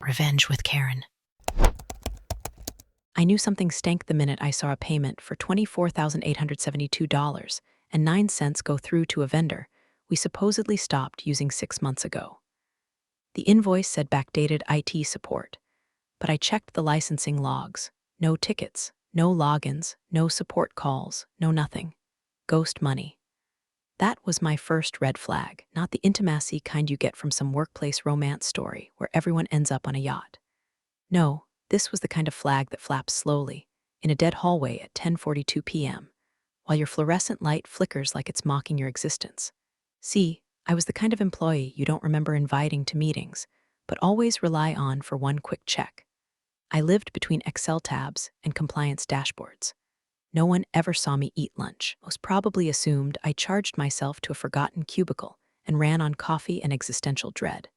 Revenge with Karen. I knew something stank the minute I saw a payment for $24,872.09 go through to a vendor we supposedly stopped using 6 months ago. The invoice said backdated IT support, but I checked the licensing logs. No tickets, no logins, no support calls, no nothing. Ghost money. That was my first red flag, not the intimacy kind you get from some workplace romance story where everyone ends up on a yacht. No, this was the kind of flag that flaps slowly, in a dead hallway at 10:42 p.m., while your fluorescent light flickers like it's mocking your existence. See, I was the kind of employee you don't remember inviting to meetings, but always rely on for one quick check. I lived between Excel tabs and compliance dashboards. No one ever saw me eat lunch, most probably assumed I charged myself to a forgotten cubicle and ran on coffee and existential dread.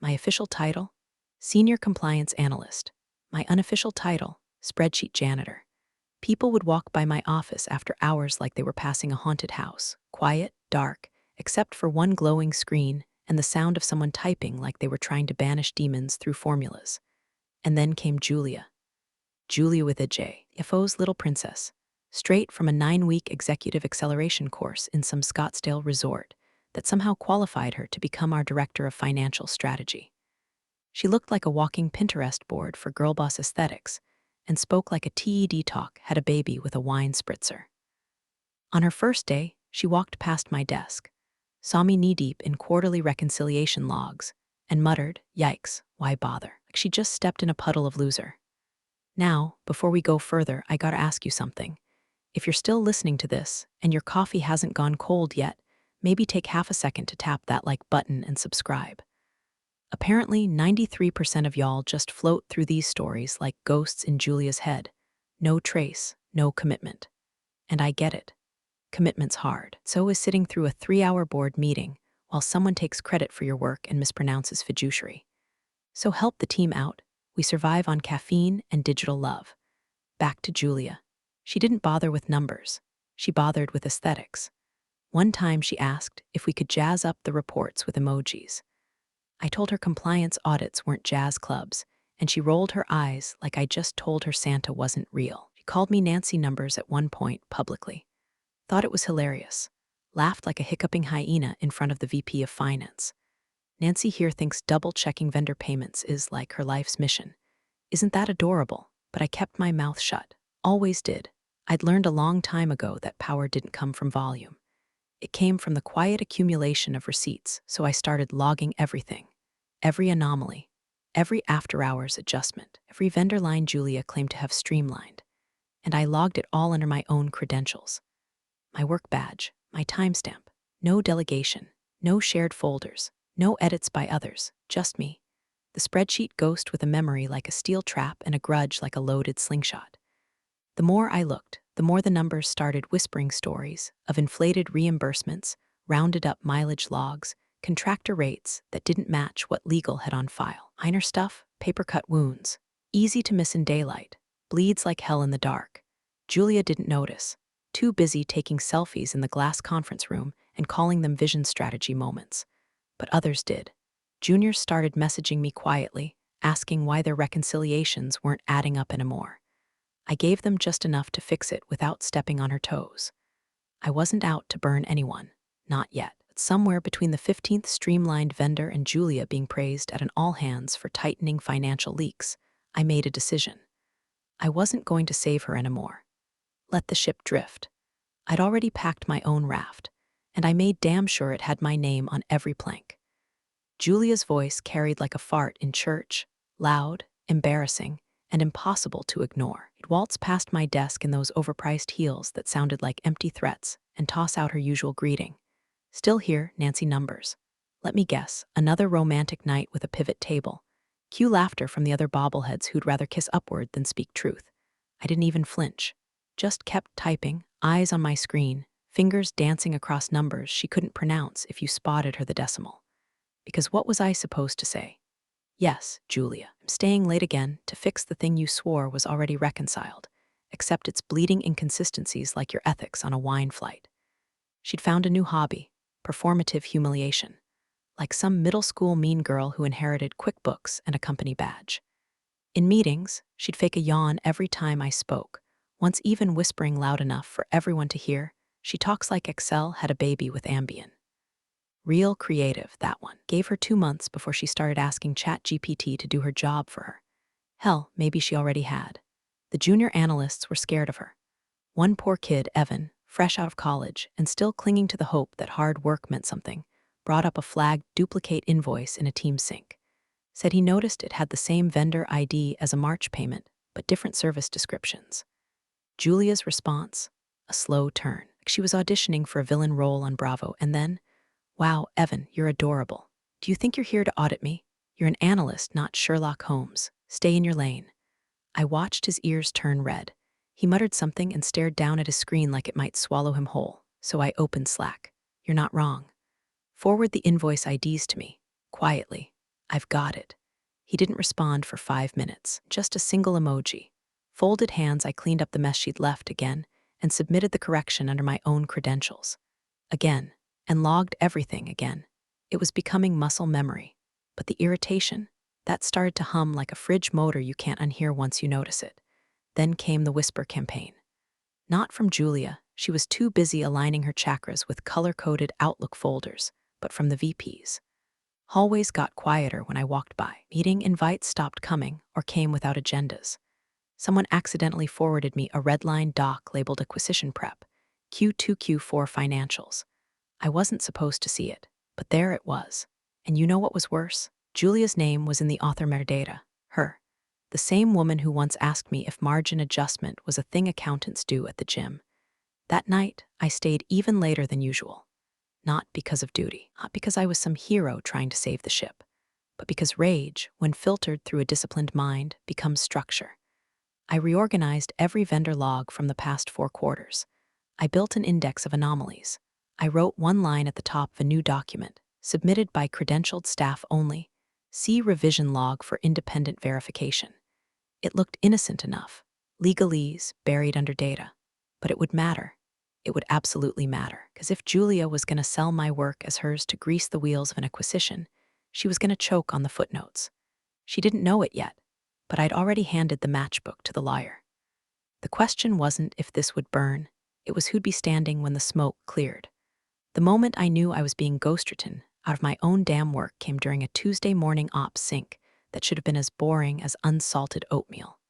My official title? Senior Compliance Analyst. My unofficial title? Spreadsheet Janitor. People would walk by my office after hours like they were passing a haunted house, quiet, dark, except for one glowing screen and the sound of someone typing like they were trying to banish demons through formulas. And then came Julia. Julia with a J, CFO's little princess, straight from a 9-week executive acceleration course in some Scottsdale resort that somehow qualified her to become our director of financial strategy. She looked like a walking Pinterest board for girl boss aesthetics and spoke like a TED talk had a baby with a wine spritzer. On her first day, she walked past my desk, saw me knee-deep in quarterly reconciliation logs, and muttered, "Yikes, why bother?" Like she just stepped in a puddle of loser. Now, before we go further, I gotta ask you something. If you're still listening to this and your coffee hasn't gone cold yet, maybe take half a second to tap that like button and subscribe. Apparently, 93% of y'all just float through these stories like ghosts in Julia's head. No trace, no commitment. And I get it. Commitment's hard. So is sitting through a 3-hour board meeting while someone takes credit for your work and mispronounces fiduciary. So help the team out. We survive on caffeine and digital love. Back to Julia. She didn't bother with numbers. She bothered with aesthetics. One time she asked if we could jazz up the reports with emojis. I told her compliance audits weren't jazz clubs, and she rolled her eyes like I just told her Santa wasn't real. She called me Nancy Numbers at one point publicly. Thought it was hilarious. Laughed like a hiccuping hyena in front of the VP of Finance. Nancy here thinks double-checking vendor payments is like her life's mission. Isn't that adorable? But I kept my mouth shut. Always did. I'd learned a long time ago that power didn't come from volume. It came from the quiet accumulation of receipts, so I started logging everything. Every anomaly, every after-hours adjustment, every vendor line Julia claimed to have streamlined. And I logged it all under my own credentials. My work badge, my timestamp, no delegation, no shared folders, no edits by others, just me. The spreadsheet ghost with a memory like a steel trap and a grudge like a loaded slingshot. The more I looked, the more the numbers started whispering stories of inflated reimbursements, rounded up mileage logs, contractor rates that didn't match what legal had on file. Minor stuff, paper-cut wounds, easy to miss in daylight, bleeds like hell in the dark. Julia didn't notice, too busy taking selfies in the glass conference room and calling them vision strategy moments. But others did. Juniors started messaging me quietly, asking why their reconciliations weren't adding up anymore. I gave them just enough to fix it without stepping on her toes. I wasn't out to burn anyone, not yet. But somewhere between the 15th streamlined vendor and Julia being praised at an all-hands for tightening financial leaks, I made a decision. I wasn't going to save her anymore. Let the ship drift. I'd already packed my own raft, and I made damn sure it had my name on every plank. Julia's voice carried like a fart in church, loud, embarrassing, and impossible to ignore. She'd waltz past my desk in those overpriced heels that sounded like empty threats and toss out her usual greeting. "Still here, Nancy Numbers." Let me guess, another romantic night with a pivot table. Cue laughter from the other bobbleheads who'd rather kiss upward than speak truth. I didn't even flinch. Just kept typing, eyes on my screen, fingers dancing across numbers she couldn't pronounce if you spotted her the decimal. Because what was I supposed to say? "Yes, Julia, I'm staying late again to fix the thing you swore was already reconciled, except it's bleeding inconsistencies like your ethics on a wine flight." She'd found a new hobby, performative humiliation. like some middle school mean girl who inherited QuickBooks and a company badge. In meetings, she'd fake a yawn every time I spoke, once even whispering loud enough for everyone to hear. She talks like Excel had a baby with Ambien. Real creative, that one. Gave her 2 months before she started asking ChatGPT to do her job for her. Hell, maybe she already had. The junior analysts were scared of her. One poor kid, Evan, fresh out of college and still clinging to the hope that hard work meant something, brought up a flagged duplicate invoice in a team sync. Said he noticed it had the same vendor ID as a March payment, but different service descriptions. Julia's response? A slow turn. She was auditioning for a villain role on Bravo, and then, "Wow, Evan, you're adorable. Do you think you're here to audit me? You're an analyst, not Sherlock Holmes. Stay in your lane." I watched his ears turn red. He muttered something and stared down at his screen like it might swallow him whole, so I opened Slack. "You're not wrong. Forward the invoice IDs to me." Quietly. "I've got it." He didn't respond for 5 minutes, just a single emoji. Folded hands, I cleaned up the mess she'd left again and submitted the correction under my own credentials. Again, and logged everything again. It was becoming muscle memory. But the irritation, that started to hum like a fridge motor you can't unhear once you notice it. Then came the whisper campaign. Not from Julia, she was too busy aligning her chakras with color-coded Outlook folders, but from the VPs. Hallways got quieter when I walked by. Meeting invites stopped coming or came without agendas. Someone accidentally forwarded me a red-line doc labeled Acquisition Prep, Q2 Q4 Financials. I wasn't supposed to see it, but there it was. And you know what was worse? Julia's name was in the author metadata, her. The same woman who once asked me if margin adjustment was a thing accountants do at the gym. That night, I stayed even later than usual. Not because of duty, not because I was some hero trying to save the ship, but because rage, when filtered through a disciplined mind, becomes structure. I reorganized every vendor log from the past 4 quarters. I built an index of anomalies. I wrote one line at the top of a new document, submitted by credentialed staff only. See revision log for independent verification. It looked innocent enough, legalese buried under data. But it would matter. It would absolutely matter, because if Julia was going to sell my work as hers to grease the wheels of an acquisition, she was going to choke on the footnotes. She didn't know it yet, but I'd already handed the matchbook to the lawyer. The question wasn't if this would burn, it was who'd be standing when the smoke cleared. The moment I knew I was being ghost-written out of my own damn work came during a Tuesday morning ops sync that should have been as boring as unsalted oatmeal.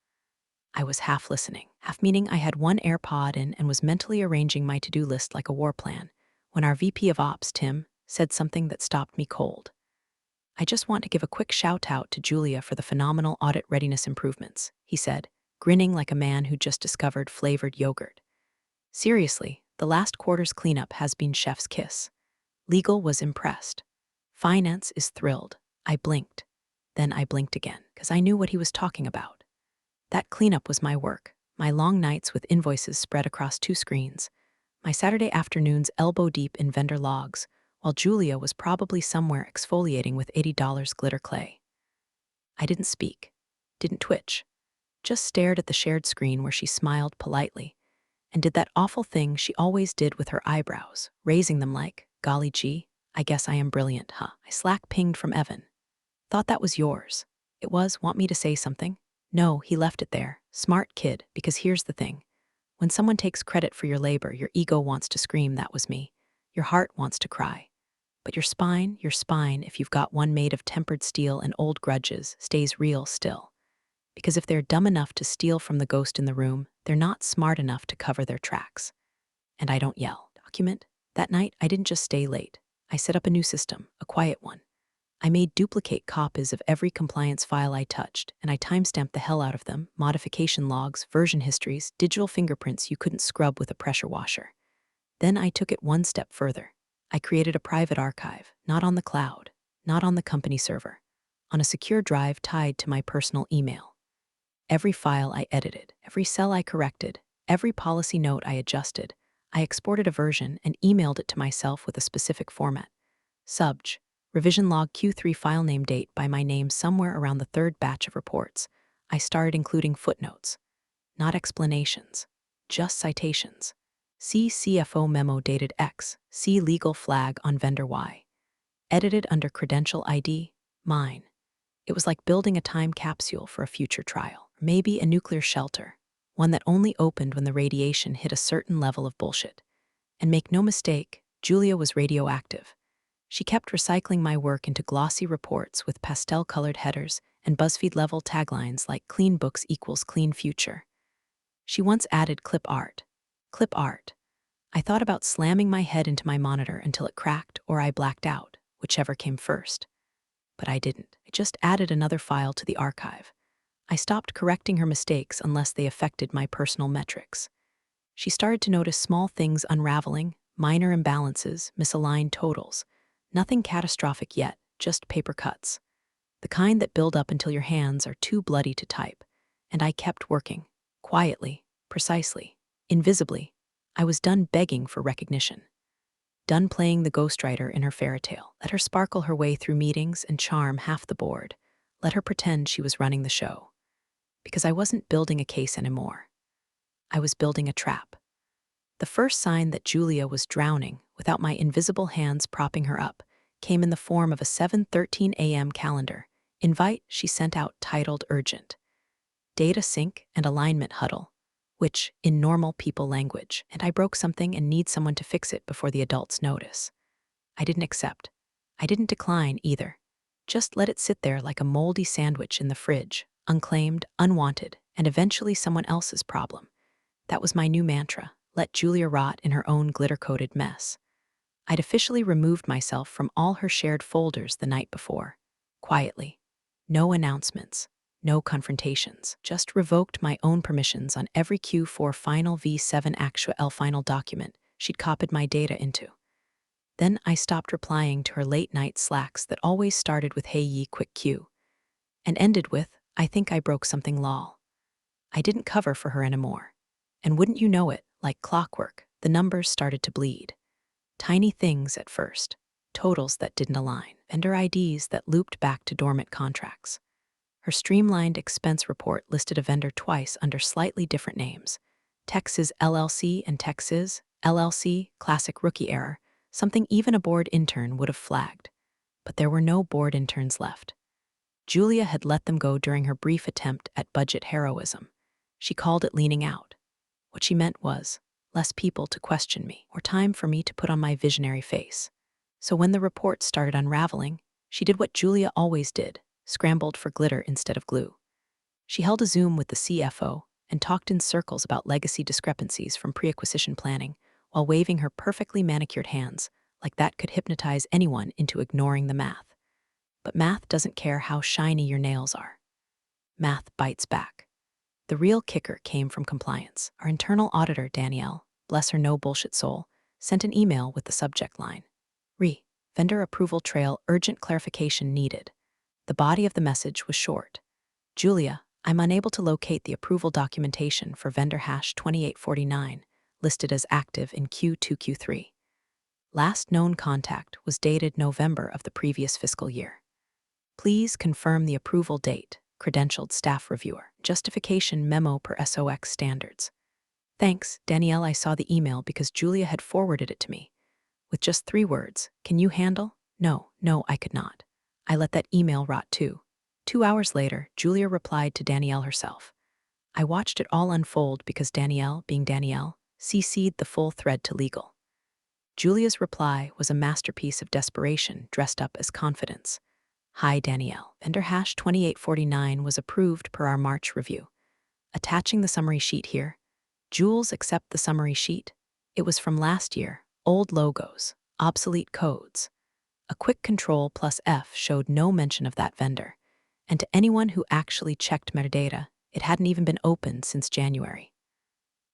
I was half listening, half meaning I had one AirPod in and was mentally arranging my to-do list like a war plan, when our VP of Ops, Tim, said something that stopped me cold. "I just want to give a quick shout-out to Julia for the phenomenal audit readiness improvements," he said, grinning like a man who just discovered flavored yogurt. Seriously, the last quarter's cleanup has been chef's kiss. Legal was impressed. Finance is thrilled. I blinked. Then I blinked again, because I knew what he was talking about. That cleanup was my work, my long nights with invoices spread across 2 screens, my Saturday afternoons elbow-deep in vendor logs, while Julia was probably somewhere exfoliating with $80 glitter clay. I didn't speak, didn't twitch, just stared at the shared screen where she smiled politely and did that awful thing she always did with her eyebrows, raising them like, "Golly gee, I guess I am brilliant, huh?" I Slack pinged from Evan. "Thought that was yours." "It was. Want me to say something?" "No, he left it there. Smart kid, because here's the thing. When someone takes credit for your labor, your ego wants to scream, 'That was me.' Your heart wants to cry. But your spine, if you've got one made of tempered steel and old grudges, stays real still. Because if they're dumb enough to steal from the ghost in the room, they're not smart enough to cover their tracks." And I don't yell. Document? That night, I didn't just stay late. I set up a new system, a quiet one. I made duplicate copies of every compliance file I touched, and I timestamped the hell out of them, modification logs, version histories, digital fingerprints you couldn't scrub with a pressure washer. Then I took it one step further. I created a private archive, not on the cloud, not on the company server, on a secure drive tied to my personal email. Every file I edited, every cell I corrected, every policy note I adjusted, I exported a version and emailed it to myself with a specific format. Subj. Revision log Q3 file name date by my name somewhere around the 3rd batch of reports. I started including footnotes. Not explanations. Just citations. See CFO memo dated X. See legal flag on vendor Y. edited under credential ID, mine. It was like building a time capsule for a future trial, or maybe a nuclear shelter, one that only opened when the radiation hit a certain level of bullshit. And make no mistake, Julia was radioactive. She kept recycling my work into glossy reports with pastel-colored headers and BuzzFeed-level taglines like "Clean books equals clean future." She once added clip art. Clip art. I thought about slamming my head into my monitor until it cracked or I blacked out, whichever came first. But I didn't. I just added another file to the archive. I stopped correcting her mistakes unless they affected my personal metrics. She started to notice small things unraveling, minor imbalances, misaligned totals. Nothing catastrophic yet, just paper cuts. The kind that build up until your hands are too bloody to type. And I kept working. Quietly, precisely, invisibly. I was done begging for recognition. Done playing the ghostwriter in her fairy tale. Let her sparkle her way through meetings and charm half the board. Let her pretend she was running the show. Because I wasn't building a case anymore. I was building a trap. The first sign that Julia was drowning, without my invisible hands propping her up, came in the form of a 7:13 a.m. calendar invite she sent out titled Urgent. Data sync and alignment huddle, which, in normal people language, and I broke something and need someone to fix it before the adults notice. I didn't accept. I didn't decline either. Just let it sit there like a moldy sandwich in the fridge, unclaimed, unwanted, and eventually someone else's problem. That was my new mantra. Let Julia rot in her own glitter-coated mess. I'd officially removed myself from all her shared folders the night before. Quietly. No announcements. No confrontations. Just revoked my own permissions on every Q4 final V7 actual final document she'd copied my data into. Then I stopped replying to her late-night slacks that always started with "Hey ye, quick Q," and ended with, "I think I broke something lol." I didn't cover for her anymore. And wouldn't you know it, like clockwork, the numbers started to bleed. Tiny things at first, totals that didn't align, vendor IDs that looped back to dormant contracts. Her streamlined expense report listed a vendor twice under slightly different names. Texas LLC and Texas LLC, classic rookie error, something even a board intern would have flagged. But there were no board interns left. Julia had let them go during her brief attempt at budget heroism. She called it leaning out. What she meant was, less people to question me, or time for me to put on my visionary face. So when the report started unraveling, she did what Julia always did, scrambled for glitter instead of glue. She held a Zoom with the CFO and talked in circles about legacy discrepancies from pre-acquisition planning while waving her perfectly manicured hands, like that could hypnotize anyone into ignoring the math. But math doesn't care how shiny your nails are. Math bites back. The real kicker came from compliance. Our internal auditor, Danielle, bless her no bullshit soul, sent an email with the subject line. Vendor approval trail urgent clarification needed. The body of the message was short. Julia, I'm unable to locate the approval documentation for vendor hash 2849, listed as active in Q2Q3. Last known contact was dated November of the previous fiscal year. Please confirm the approval date. Credentialed staff reviewer. Justification memo per SOX standards. Thanks, Danielle. I saw the email because Julia had forwarded it to me. With just 3 words, can you handle? No, I could not. I let that email rot too. 2 hours later, Julia replied to Danielle herself. I watched it all unfold because Danielle, being Danielle, CC'd the full thread to legal. Julia's reply was a masterpiece of desperation dressed up as confidence. Hi, Danielle. Vendor hash 2849 was approved per our March review. Attaching the summary sheet here. Jules, accept the summary sheet. It was from last year. Old logos, obsolete codes. A quick Control plus F showed no mention of that vendor. And to anyone who actually checked metadata, it hadn't even been opened since January.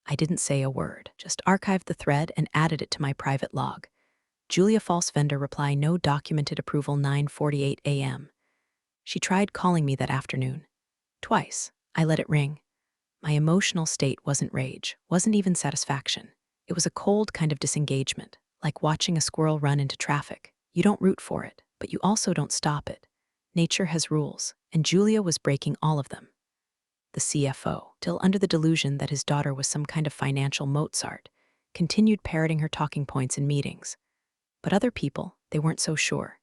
I didn't say a word, just archived the thread and added it to my private log. Julia false vendor reply no documented approval 9:48 a.m. She tried calling me that afternoon. Twice. I let it ring. My emotional state wasn't rage, wasn't even satisfaction. It was a cold kind of disengagement, like watching a squirrel run into traffic. You don't root for it, but you also don't stop it. Nature has rules, and Julia was breaking all of them. The CFO, still under the delusion that his daughter was some kind of financial Mozart, continued parroting her talking points in meetings. But other people, they weren't so sure.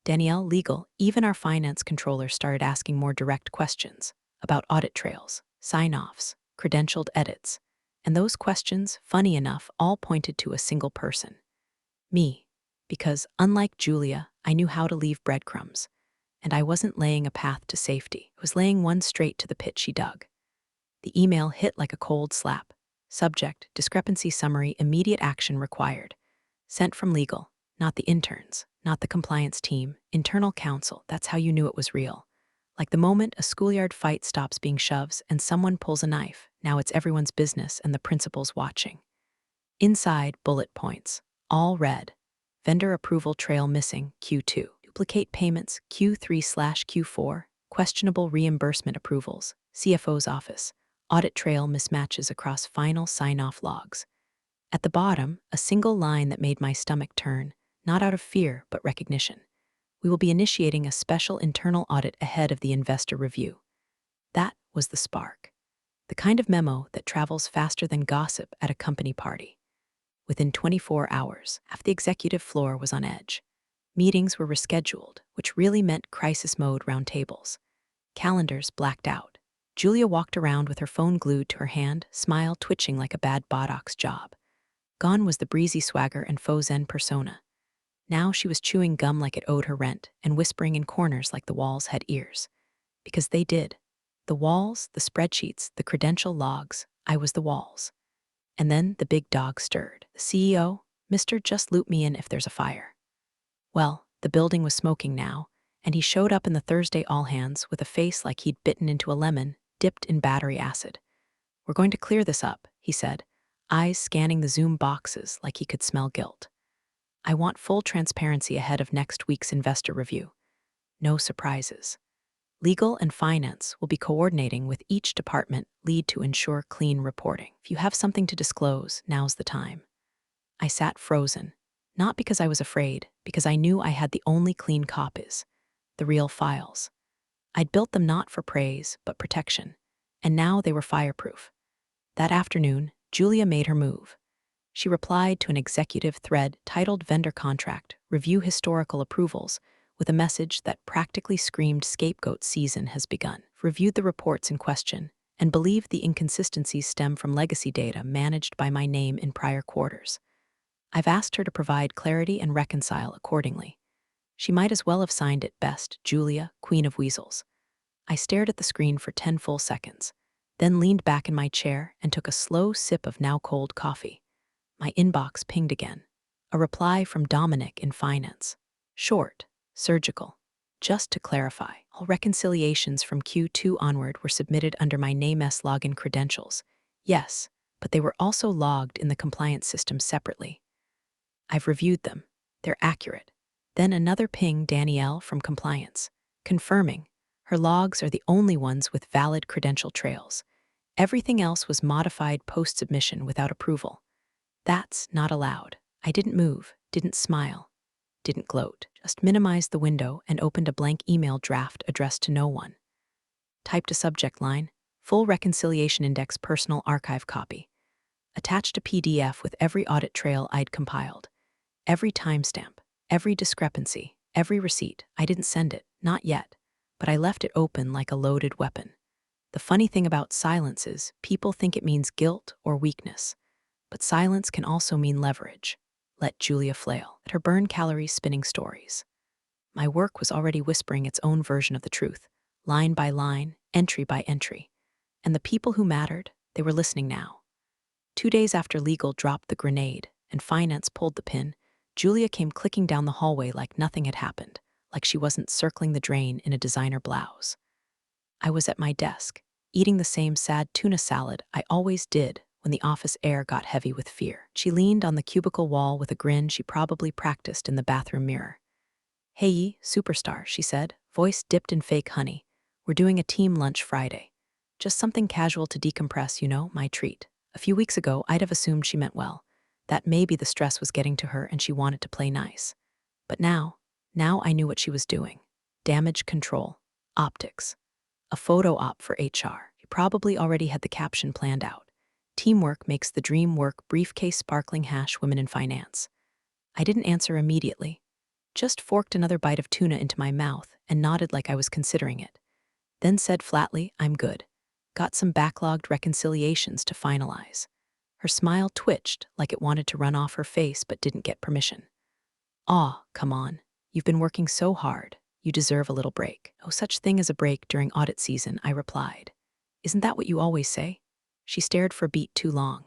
Danielle, legal, even our finance controller started asking more direct questions about audit trails, sign-offs, credentialed edits. And those questions, funny enough, all pointed to a single person. Me. Because, unlike Julia, I knew how to leave breadcrumbs. And I wasn't laying a path to safety. I was laying one straight to the pit she dug. The email hit like a cold slap. Subject, discrepancy summary, immediate action required. Sent from legal, not the interns, not the compliance team, internal counsel. That's how you knew it was real. Like the moment a schoolyard fight stops being shoves and someone pulls a knife, now it's everyone's business and the principal's watching. Inside, bullet points, all red. Vendor approval trail missing, Q2. Duplicate payments, Q3/Q4. Questionable reimbursement approvals, CFO's office. Audit trail mismatches across final sign-off logs. At the bottom, a single line that made my stomach turn, not out of fear, but recognition. We will be initiating a special internal audit ahead of the investor review. That was the spark. The kind of memo that travels faster than gossip at a company party. Within 24 hours, half the executive floor was on edge. Meetings were rescheduled, which really meant crisis mode roundtables. Calendars blacked out. Julia walked around with her phone glued to her hand, smile twitching like a bad Botox job. Gone was the breezy swagger and faux zen persona. Now she was chewing gum like it owed her rent and whispering in corners like the walls had ears. Because they did. The walls, the spreadsheets, the credential logs, I was the walls. And then the big dog stirred. The CEO, Mr. Just loop me in if there's a fire. Well, the building was smoking now, and he showed up in the Thursday all-hands with a face like he'd bitten into a lemon, dipped in battery acid. We're going to clear this up, he said, eyes scanning the Zoom boxes like he could smell guilt. I want full transparency ahead of next week's investor review. No surprises. Legal and finance will be coordinating with each department lead to ensure clean reporting. If you have something to disclose, now's the time. I sat frozen, not because I was afraid, because I knew I had the only clean copies, the real files. I'd built them not for praise, but protection, and now they were fireproof. That afternoon, Julia made her move. She replied to an executive thread titled Vendor Contract, Review Historical Approvals, with a message that practically screamed scapegoat season has begun. Reviewed the reports in question and believed the inconsistencies stem from legacy data managed by my name in prior quarters. I've asked her to provide clarity and reconcile accordingly. She might as well have signed it best, Julia, Queen of Weasels. I stared at the screen for 10 full seconds, then leaned back in my chair and took a slow sip of now-cold coffee. My inbox pinged again. A reply from Dominic in finance. Short, surgical. Just to clarify, all reconciliations from Q2 onward were submitted under my NameS login credentials. Yes, but they were also logged in the compliance system separately. I've reviewed them. They're accurate. Then another ping, Danielle from compliance, confirming her logs are the only ones with valid credential trails. Everything else was modified post-submission without approval. That's not allowed. I didn't move, didn't smile, didn't gloat. Just minimized the window and opened a blank email draft addressed to no one. Typed a subject line, full reconciliation index personal archive copy. Attached a PDF with every audit trail I'd compiled. Every timestamp, every discrepancy, every receipt. I didn't send it, not yet, but I left it open like a loaded weapon. The funny thing about silence is people think it means guilt or weakness. But silence can also mean leverage. Let Julia flail. Let her burn calories spinning stories. My work was already whispering its own version of the truth, line by line, entry by entry. And the people who mattered, they were listening now. 2 days after legal dropped the grenade and finance pulled the pin, Julia came clicking down the hallway like nothing had happened, like she wasn't circling the drain in a designer blouse. I was at my desk, eating the same sad tuna salad I always did when the office air got heavy with fear. She leaned on the cubicle wall with a grin she probably practiced in the bathroom mirror. Hey, superstar, she said, voice dipped in fake honey. We're doing a team lunch Friday. Just something casual to decompress, you know, my treat. A few weeks ago, I'd have assumed she meant well, that maybe the stress was getting to her and she wanted to play nice. But now I knew what she was doing. Damage control, optics. A photo op for HR. She probably already had the caption planned out. Teamwork makes the dream work, briefcase sparkling hash women in finance. I didn't answer immediately. just forked another bite of tuna into my mouth and nodded like I was considering it. Then said flatly, "I'm good. Got some backlogged reconciliations to finalize." Her smile twitched like it wanted to run off her face but didn't get permission. "Aw, come on. You've been working so hard. You deserve a little break." "No such thing as a break during audit season," I replied. "Isn't that what you always say?" She stared for a beat too long,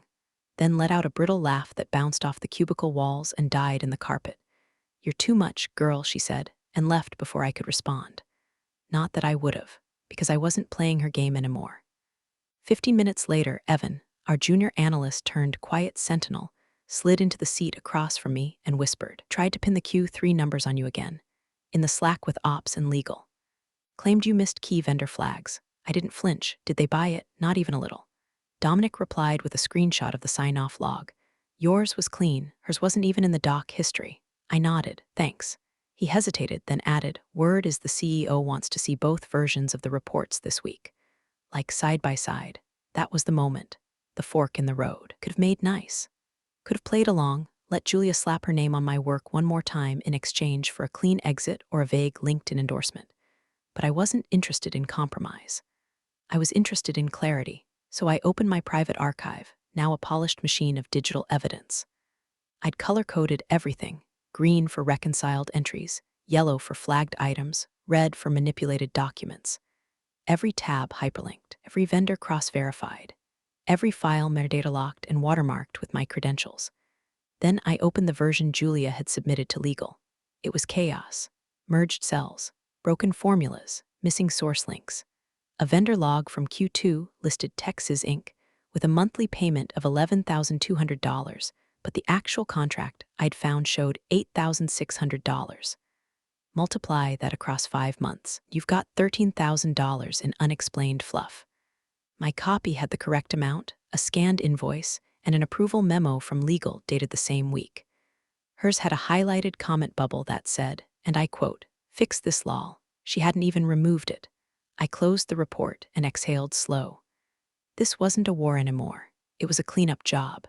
then let out a brittle laugh that bounced off the cubicle walls and died in the carpet. "You're too much, girl," she said, and left before I could respond. Not that I would've, because I wasn't playing her game anymore. 15 minutes later, Evan, our junior analyst turned quiet sentinel, slid into the seat across from me and whispered, "Tried to pin the Q3 numbers on you again. In the Slack with ops and legal. Claimed you missed key vendor flags. I didn't flinch. Did they buy it? Not even a little." Dominic replied with a screenshot of the sign-off log. "Yours was clean. Hers wasn't even in the doc history." I nodded, "Thanks." He hesitated, then added, "Word is the CEO wants to see both versions of the reports this week. Like side by side." That was the moment. The fork in the road. Could have made nice. Could have played along, let Julia slap her name on my work one more time in exchange for a clean exit or a vague LinkedIn endorsement. But I wasn't interested in compromise. I was interested in clarity, so I opened my private archive, now a polished machine of digital evidence. I'd color-coded everything: green for reconciled entries, yellow for flagged items, red for manipulated documents. Every tab hyperlinked, every vendor cross-verified, every file metadata locked and watermarked with my credentials. Then I opened the version Julia had submitted to legal. It was chaos. Merged cells, broken formulas, missing source links. A vendor log from Q2 listed Texas Inc. with a monthly payment of $11,200, but the actual contract I'd found showed $8,600. Multiply that across 5 months. You've got $13,000 in unexplained fluff. My copy had the correct amount, a scanned invoice, and an approval memo from legal dated the same week. Hers had a highlighted comment bubble that said, and I quote, "Fix this lol." She hadn't even removed it. I closed the report and exhaled slow. This wasn't a war anymore. It was a cleanup job.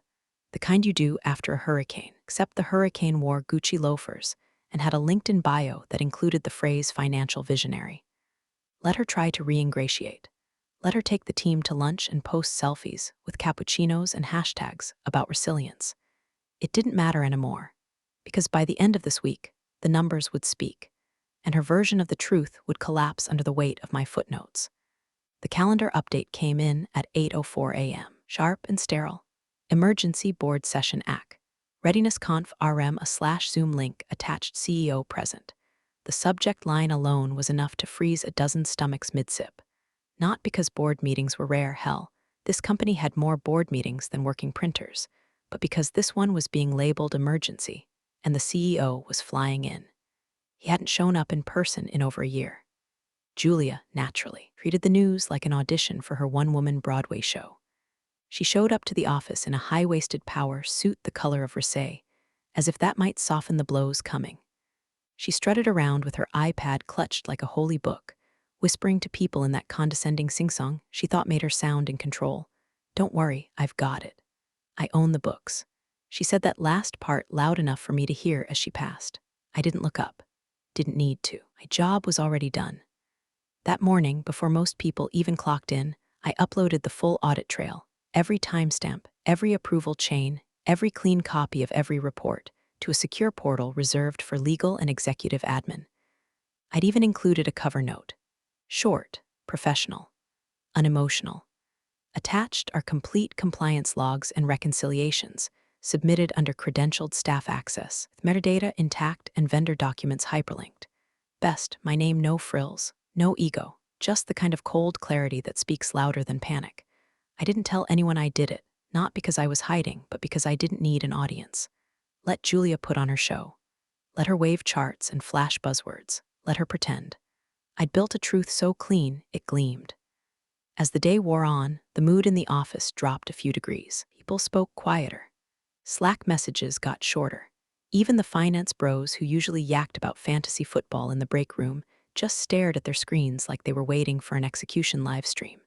The kind you do after a hurricane, except the hurricane wore Gucci loafers and had a LinkedIn bio that included the phrase financial visionary. Let her try to re-ingratiate. Let her take the team to lunch and post selfies with cappuccinos and hashtags about resilience. It didn't matter anymore, because by the end of this week, the numbers would speak, and her version of the truth would collapse under the weight of my footnotes. The calendar update came in at 8:04 a.m., sharp and sterile. Emergency board session AC. Readiness conf RM /Zoom link attached CEO present. The subject line alone was enough to freeze a dozen stomachs mid-sip. Not because board meetings were rare, hell, this company had more board meetings than working printers, but because this one was being labeled emergency, and the CEO was flying in. He hadn't shown up in person in over a year. Julia, naturally, treated the news like an audition for her one-woman Broadway show. She showed up to the office in a high-waisted power suit the color of Versailles, as if that might soften the blows coming. She strutted around with her iPad clutched like a holy book, whispering to people in that condescending sing-song she thought made her sound in control. "Don't worry, I've got it. I own the books." She said that last part loud enough for me to hear as she passed. I didn't look up. Didn't need to. My job was already done. That morning, before most people even clocked in, I uploaded the full audit trail, every timestamp, every approval chain, every clean copy of every report, to a secure portal reserved for legal and executive admin. I'd even included a cover note. Short, professional, unemotional. Attached are complete compliance logs and reconciliations, submitted under credentialed staff access, with metadata intact and vendor documents hyperlinked. Best, my name no frills, no ego, just the kind of cold clarity that speaks louder than panic. I didn't tell anyone I did it, not because I was hiding, but because I didn't need an audience. Let Julia put on her show. Let her wave charts and flash buzzwords. Let her pretend. I'd built a truth so clean, it gleamed. As the day wore on, the mood in the office dropped a few degrees. People spoke quieter. Slack messages got shorter. Even the finance bros who usually yacked about fantasy football in the break room just stared at their screens like they were waiting for an execution live stream.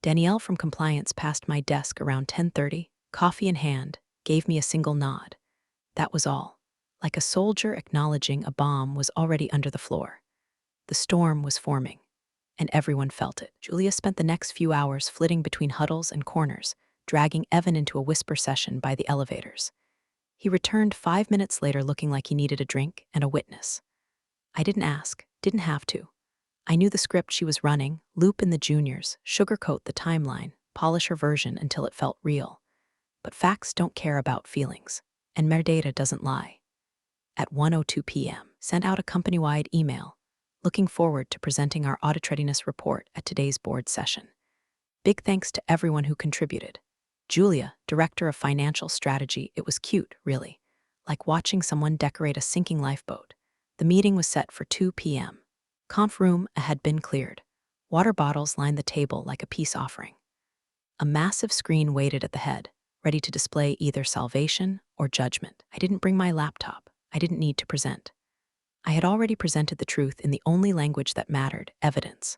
Danielle from compliance passed my desk around 10:30, coffee in hand, gave me a single nod. That was all. like a soldier acknowledging a bomb was already under the floor. The storm was forming, and everyone felt it. Julia spent the next few hours flitting between huddles and corners, dragging Evan into a whisper session by the elevators. He returned 5 minutes later looking like he needed a drink and a witness. I didn't ask, didn't have to. I knew the script she was running, loop in the juniors, sugarcoat the timeline, polish her version until it felt real. But facts don't care about feelings, and metadata doesn't lie. At 1:02 p.m., sent out a company-wide email, looking forward to presenting our audit readiness report at today's board session. Big thanks to everyone who contributed. Julia, Director of Financial Strategy, it was cute, really, like watching someone decorate a sinking lifeboat. The meeting was set for 2 p.m. Conf room had been cleared. Water bottles lined the table like a peace offering. A massive screen waited at the head, ready to display either salvation or judgment. I didn't bring my laptop. I didn't need to present. I had already presented the truth in the only language that mattered, evidence.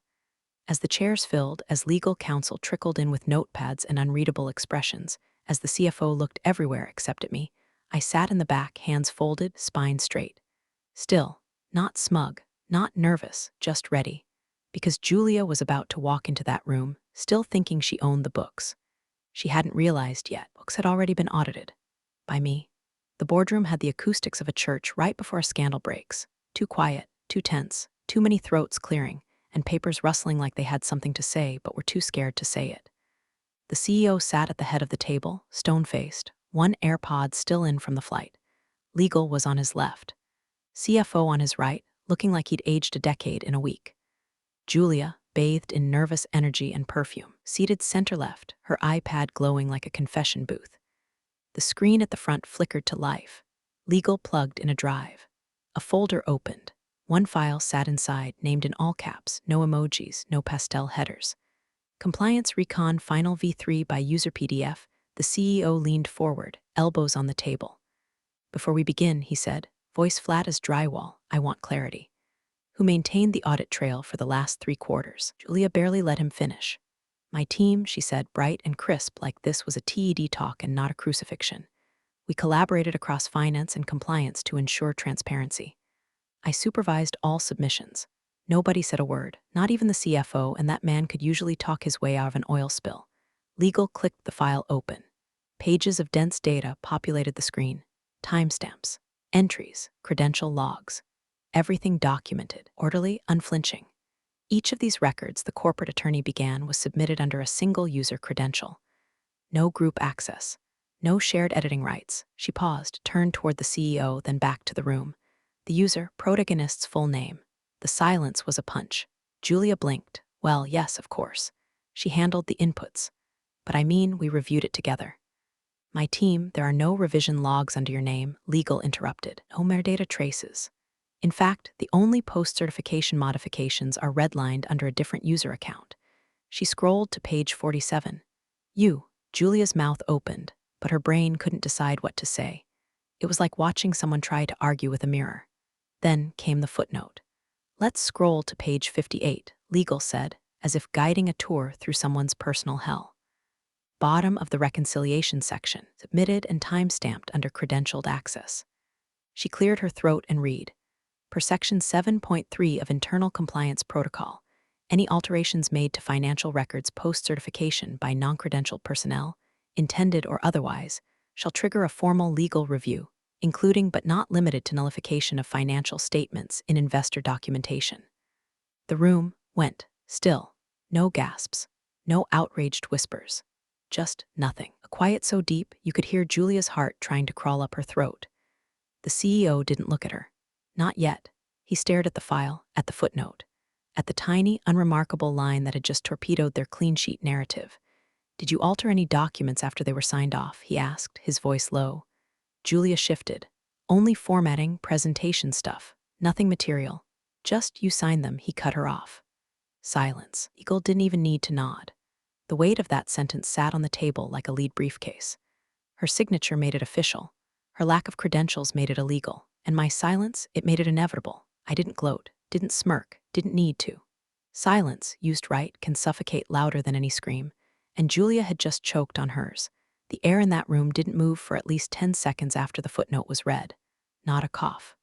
As the chairs filled, as legal counsel trickled in with notepads and unreadable expressions, as the CFO looked everywhere except at me, I sat in the back, hands folded, spine straight. Still, not smug, not nervous, just ready. Because Julia was about to walk into that room, still thinking she owned the books. She hadn't realized yet, books had already been audited. By me. The boardroom had the acoustics of a church right before a scandal breaks. Too quiet, too tense, too many throats clearing, and papers rustling like they had something to say but were too scared to say it. The CEO sat at the head of the table, stone-faced, one AirPod still in from the flight. Legal was on his left. CFO on his right, looking like he'd aged a decade in a week. Julia, bathed in nervous energy and perfume, seated center left, her iPad glowing like a confession booth. The screen at the front flickered to life. Legal plugged in a drive. A folder opened. One file sat inside, named in all caps, no emojis, no pastel headers. Compliance Recon Final V3 by user PDF. The CEO leaned forward, elbows on the table. Before we begin, he said, voice flat as drywall, I want clarity. Who maintained the audit trail for the last 3 quarters? Julia barely let him finish. My team, she said, bright and crisp like this was a TED talk and not a crucifixion. We collaborated across finance and compliance to ensure transparency. I supervised all submissions. Nobody said a word, not even the CFO, and that man could usually talk his way out of an oil spill. Legal clicked the file open. Pages of dense data populated the screen. Timestamps, entries, credential logs. Everything documented, orderly, unflinching. Each of these records, the corporate attorney began, was submitted under a single user credential. No group access. No shared editing rights. She paused, turned toward the CEO, then back to the room. The user, protagonist's full name. The silence was a punch. Julia blinked. Well, yes, of course. She handled the inputs. But I mean, we reviewed it together. My team, there are no revision logs under your name, legal interrupted. No metadata traces. In fact, the only post-certification modifications are redlined under a different user account. She scrolled to page 47. Julia's mouth opened, but her brain couldn't decide what to say. It was like watching someone try to argue with a mirror. Then came the footnote. Let's scroll to page 58, legal said, as if guiding a tour through someone's personal hell. Bottom of the reconciliation section, submitted and time-stamped under credentialed access. She cleared her throat and read. Per section 7.3 of Internal Compliance Protocol, any alterations made to financial records post-certification by non-credentialed personnel, intended or otherwise, shall trigger a formal legal review, including but not limited to nullification of financial statements in investor documentation. The room went still. No gasps, no outraged whispers. Just nothing. A quiet so deep you could hear Julia's heart trying to crawl up her throat. The CEO didn't look at her. Not yet. He stared at the file, at the footnote, at the tiny, unremarkable line that had just torpedoed their clean sheet narrative. Did you alter any documents after they were signed off? He asked, his voice low. Julia shifted. Only formatting, presentation stuff. Nothing material. Just you signed them, he cut her off. Silence. Eagle didn't even need to nod. The weight of that sentence sat on the table like a lead briefcase. Her signature made it official. Her lack of credentials made it illegal. And my silence, it made it inevitable. I didn't gloat, didn't smirk, didn't need to. Silence, used right, can suffocate louder than any scream, and Julia had just choked on hers. The air in that room didn't move for at least 10 seconds after the footnote was read. Not a cough.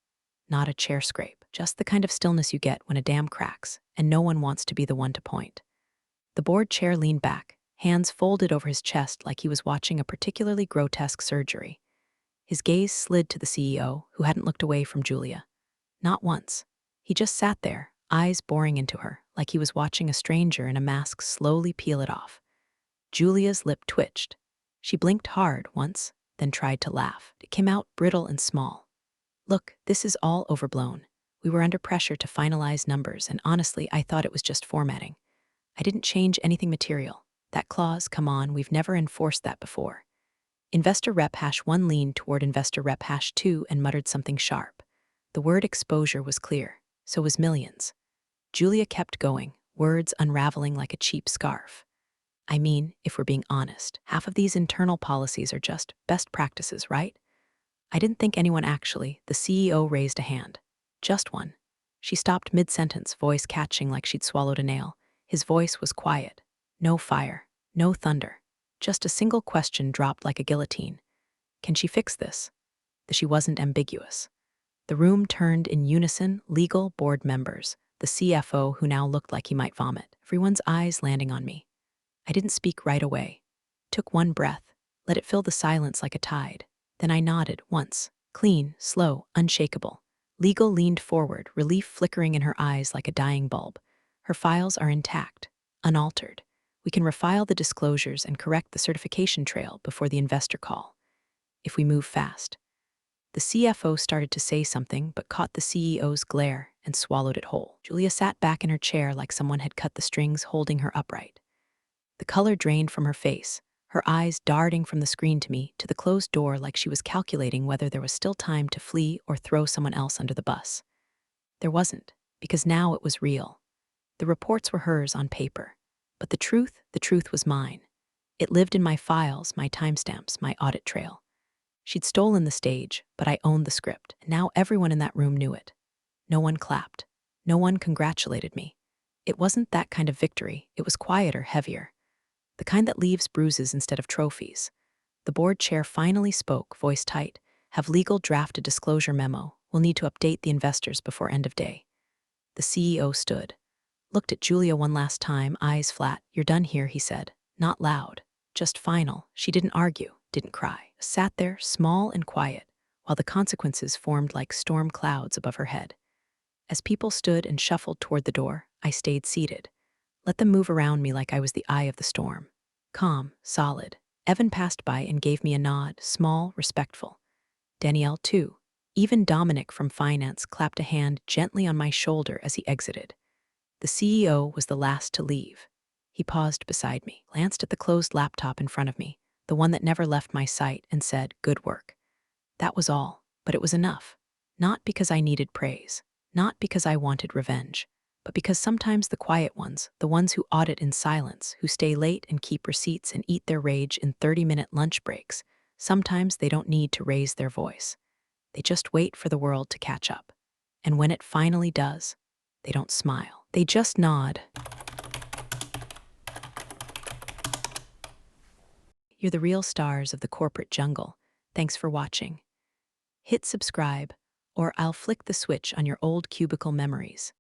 Not a chair scrape. Just the kind of stillness you get when a dam cracks, and no one wants to be the one to point. The board chair leaned back, hands folded over his chest like he was watching a particularly grotesque surgery. His gaze slid to the CEO, who hadn't looked away from Julia. Not once. He just sat there, eyes boring into her, like he was watching a stranger in a mask slowly peel it off. Julia's lip twitched. She blinked hard once, then tried to laugh. It came out brittle and small. Look, this is all overblown. We were under pressure to finalize numbers, and honestly, I thought it was just formatting. I didn't change anything material. That clause, come on, we've never enforced that before. Investor rep #1 leaned toward investor rep #2 and muttered something sharp. The word exposure was clear, so was millions. Julia kept going, words unraveling like a cheap scarf. I mean, if we're being honest, half of these internal policies are just best practices, right? I didn't think anyone actually. The CEO raised a hand. Just one. She stopped mid-sentence, voice catching like she'd swallowed a nail. His voice was quiet. No fire. No thunder. Just a single question dropped like a guillotine. Can she fix this? She wasn't ambiguous. The room turned in unison, legal board members, the CFO who now looked like he might vomit, everyone's eyes landing on me. I didn't speak right away. Took one breath, let it fill the silence like a tide. Then I nodded once, clean, slow, unshakable. Legal leaned forward, relief flickering in her eyes like a dying bulb. Her files are intact, unaltered. We can refile the disclosures and correct the certification trail before the investor call, if we move fast. The CFO started to say something but caught the CEO's glare and swallowed it whole. Julia sat back in her chair like someone had cut the strings holding her upright. The color drained from her face, her eyes darting from the screen to me to the closed door like she was calculating whether there was still time to flee or throw someone else under the bus. There wasn't, because now it was real. The reports were hers on paper. But the truth was mine. It lived in my files, my timestamps, my audit trail. She'd stolen the stage, but I owned the script, and now everyone in that room knew it. No one clapped. No one congratulated me. It wasn't that kind of victory. It was quieter, heavier. The kind that leaves bruises instead of trophies. The board chair finally spoke, voice tight. Have legal draft a disclosure memo. We'll need to update the investors before end of day. The CEO stood. Looked at Julia one last time, eyes flat. You're done here, he said. Not loud. Just final. She didn't argue, didn't cry. Sat there, small and quiet, while the consequences formed like storm clouds above her head. As people stood and shuffled toward the door, I stayed seated. Let them move around me like I was the eye of the storm. Calm, solid. Evan passed by and gave me a nod, small, respectful. Danielle, too. Even Dominic from finance clapped a hand gently on my shoulder as he exited. The CEO was the last to leave. He paused beside me, glanced at the closed laptop in front of me, the one that never left my sight, and said, "Good work." That was all, but it was enough. Not because I needed praise, not because I wanted revenge, but because sometimes the quiet ones, the ones who audit in silence, who stay late and keep receipts and eat their rage in 30-minute lunch breaks, sometimes they don't need to raise their voice. They just wait for the world to catch up. And when it finally does, they don't smile. They just nod. You're the real stars of the corporate jungle. Thanks for watching. Hit subscribe, or I'll flick the switch on your old cubicle memories.